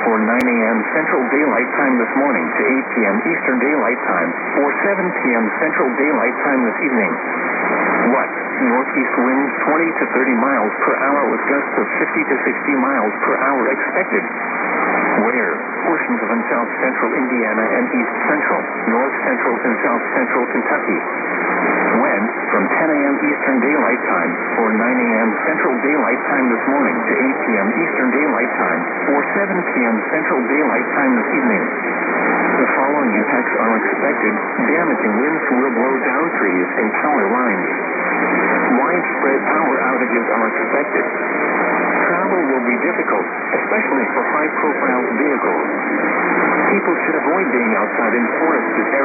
for 9 a.m. Central Daylight Time this morning to 8 p.m. Eastern Daylight Time or 7 p.m. Central Daylight Time this evening. What? Northeast winds 20 to 30 miles per hour with gusts of 50 to 60 miles per hour expected. Where? Portions of South Central Indiana and East Central, North Central and South Central Kentucky. When? From 10 a.m. Eastern Daylight Time or 9 a.m. Central Daylight Time this morning to 8 p.m. Eastern Daylight Time or 7 p.m. Central Daylight Time this evening. The following impacts are expected. Damaging winds will blow down trees and power lines. Widespread power outages are expected. Travel will be difficult, especially for high-profile vehicles. People should avoid being outside in forested areas.